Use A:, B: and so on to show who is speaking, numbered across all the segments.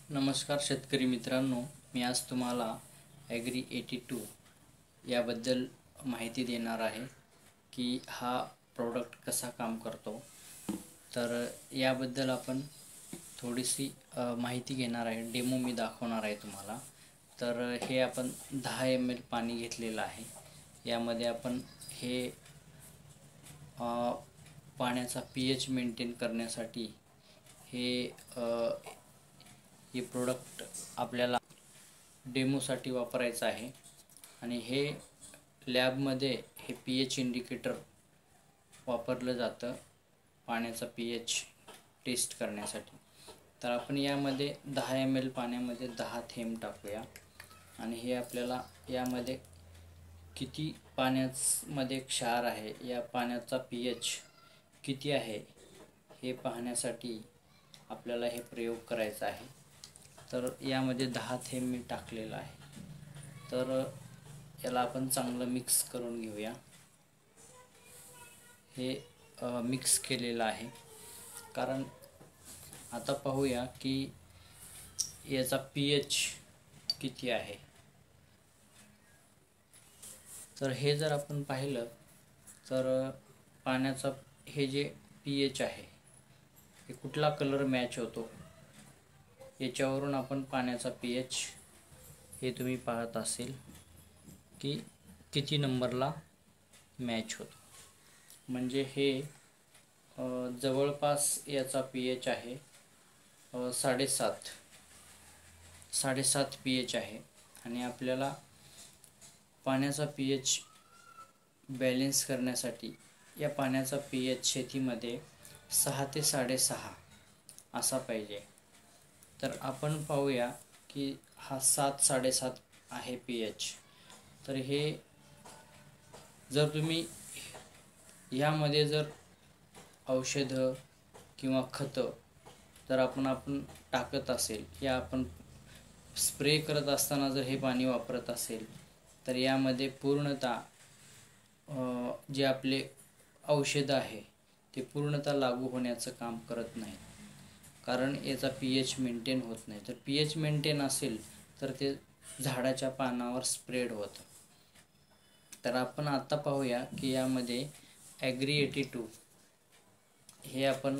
A: नमस्कार शेतकरी मित्रांनो, मी आज तुम्हाला ॲग्री 82 याबद्दल माहिती देणार आहे की हा प्रोडक्ट कसा काम करतो। तर याबद्दल आपण थोडीशी माहिती घेणार आहे, डेमो मी दाखवणार आहे तुम्हाला। तर हे आपण 10 ml पाणी घेतलेलं आहे। यामध्ये आपण हे पाण्याचा pH मेंटेन करण्यासाठी हे प्रोडक्ट आपल्याला डेमोसाठी वापरायचं आहे। आणि हे लॅबमध्ये हे pH इंडिकेटर वापरलं जातं पाण्याचा pH टेस्ट करण्यासाठी। तर आपण यामध्ये 10 ml पाण्यामध्ये 10 थेंब टाकूया आणि हे आपल्याला यामध्ये किती पाण्यामध्ये क्षार आहे, या पाण्याचा pH किती आहे हे पाहण्यासाठी आपल्याला हे प्रयोग करायचा आहे। तर यामध्ये 10 थेंब मी टाकलेला आहे। तर याला आपण चांगलं मिक्स करून घेऊया। हे मिक्स केलेलं आहे, कारण आता पाहूया की याचा pH किती आहे। तर हे जर आपण पाहिलं तर पाण्याचा हे जे pH आहे हे कुठला कलर मॅच होतो याच्यावरून आपण पाण्याचा pH हे तुम्ही पाहत असेल की किती नंबरला मॅच होतो। म्हणजे हे जवळपास याचा pH आहे 7.5 pH आहे। आणि आपल्याला पाण्याचा pH बॅलेन्स करण्यासाठी या पाण्याचा pH शेतीमध्ये 6 ते 6.5 असा पाहिजे। तर आपण पाहूया की हा 7-7.5 आहे pH। तर हे जर तुम्ही यामध्ये जर औषधं किंवा खतं जर आपण टाकत असेल, या आपण स्प्रे करत असताना जर हे पाणी वापरत असेल, तर यामध्ये पूर्णतः जे आपले औषध आहे ते पूर्णतः लागू होण्याचं काम करत नाही, कारण याचा pH मेंटेन होत नाही। तर pH मेंटेन असेल तर ते झाडाच्या पानावर स्प्रेड होतं। तर आपण आता पाहूया की यामध्ये ॲग्री 82 हे आपण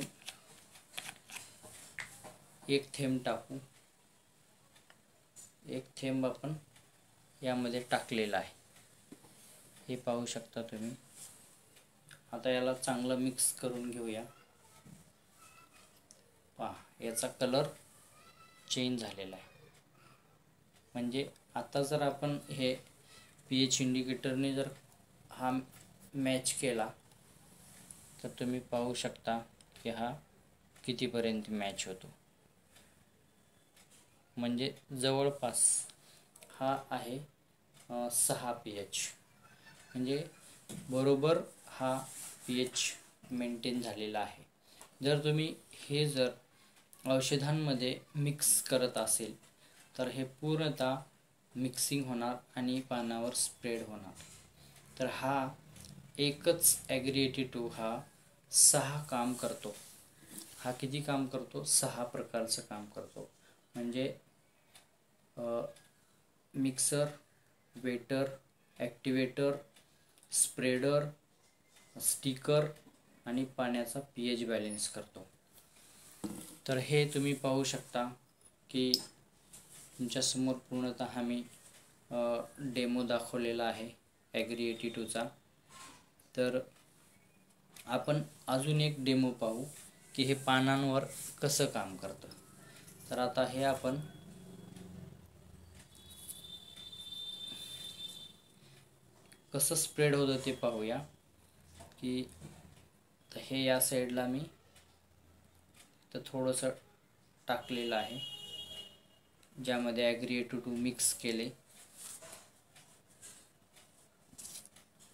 A: 1 थेंब टाकू। 1 थेंब आपण यामध्ये टाकलेला आहे, हे पाहू शकता तुम्ही। आता याला चांगलं मिक्स करून घेऊया। पहा, याचा कलर चेंज झालेला आहे। म्हणजे आता जर आपण हे pH इंडिकेटरने जर हा मॅच केला तर तुम्ही पाहू शकता की हा कितीपर्यंत मॅच होतो। म्हणजे जवळपास हा आहे 6 pH, म्हणजे बरोबर हा pH मेंटेन झालेला आहे। जर तुम्ही हे जर औषधांमध्ये मिक्स करत असेल तर हे पूर्णतः मिक्सिंग होणार आणि पानावर स्प्रेड होणार। तर हा एकच ॲग्री 82 हा 6 काम करतो। हा किती काम करतो? 6 प्रकारचं काम करतो। म्हणजे mixer, waiter, activator, spreader, sticker आणि पाण्याचा pH बॅलेन्स करतो। तर हे तुम्ही पाहू शकता की तुमच्यासमोर पूर्णतः मी डेमो दाखवलेला आहे ॲग्री 82चा। तर आपण अजून एक डेमो पाहू की हे पानांवर कसं काम करतं। तर आता हे आपण कसं स्प्रेड होतं ते पाहूया। की हे या साईडला मी तर थोडंसं टाकलेलं आहे, ज्यामध्ये ॲग्री 82 मिक्स केले,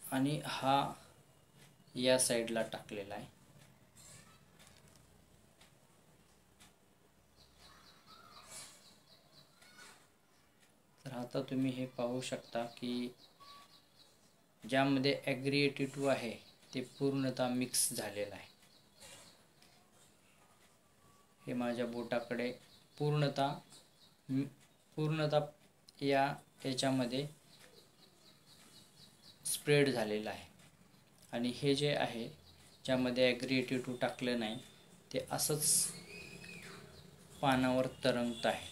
A: आणि हा या साईडला टाकलेला आहे। तर आता तुम्ही हे पाहू शकता की ज्यामध्ये ॲग्री 82 आहे ते पूर्णतः मिक्स झालेलं आहे। हे माझ्या बोटाकडे पूर्णतः पूर्णतः याच्यामध्ये स्प्रेड झालेला आहे. आणि हे जे आहे ज्यामध्ये ॲग्री-82 टाकलं नाही ते असंच पानावर तरंगत आहे.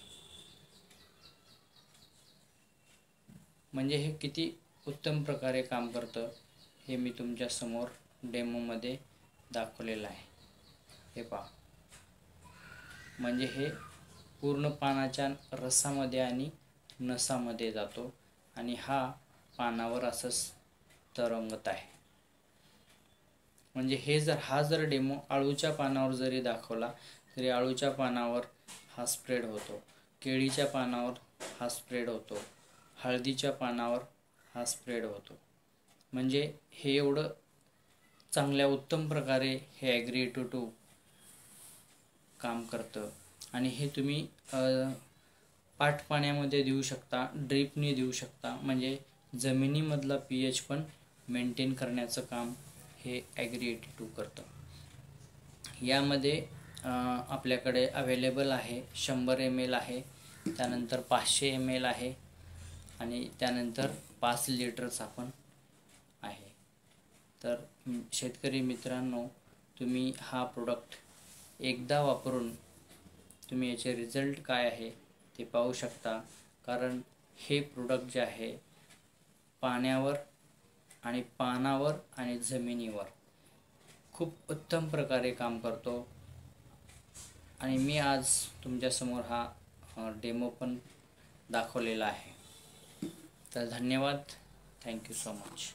A: म्हणजे हे किती उत्तम प्रकारे काम करतं हे मी तुमच्या समोर डेमोमध्ये दाखवलेलं आहे. हे पहा, म्हणजे हे पूर्ण पानाच्या रसामध्ये आणि नसामध्ये जातो आणि हा पानावर असंच तरंगत आहे. म्हणजे हा जर डेमो आळूच्या पानावर जरी दाखवला तरी आळूच्या पानावर हा स्प्रेड होतो, केळीच्या पानावर हा स्प्रेड होतो, हळदीच्या पानावर हा स्प्रेड होतो. म्हणजे हे एवढं चांगल्या उत्तम प्रकारे हे ॲग्री-82 काम करतं. आणि हे तुम्ही पाण्यामध्ये देऊ शकता, ड्रीपने देऊ शकता. म्हणजे जमिनीमधला pH पण मेंटेन करण्याचं काम हे ॲग्री-82 करतं. यामध्ये आपल्याकडे अवेलेबल आहे 100 ml आहे, त्यानंतर 500 ml आहे आणि त्यानंतर 5 लिटरचा पण आहे. तर शेतकरी मित्रांनो, तुम्ही हा प्रोडक्ट एकदा वापरून तुम्ही याचे रिझल्ट काय आहे ते पाहू शकता. कारण हे प्रोडक्ट जे आहे पाण्यावर आणि पानावर आणि जमिनीवर खूप उत्तम प्रकारे काम करतो. आणि मी आज तुमच्यासमोर हा डेमो पण दाखवलेला आहे. तर धन्यवाद. Thank you so much.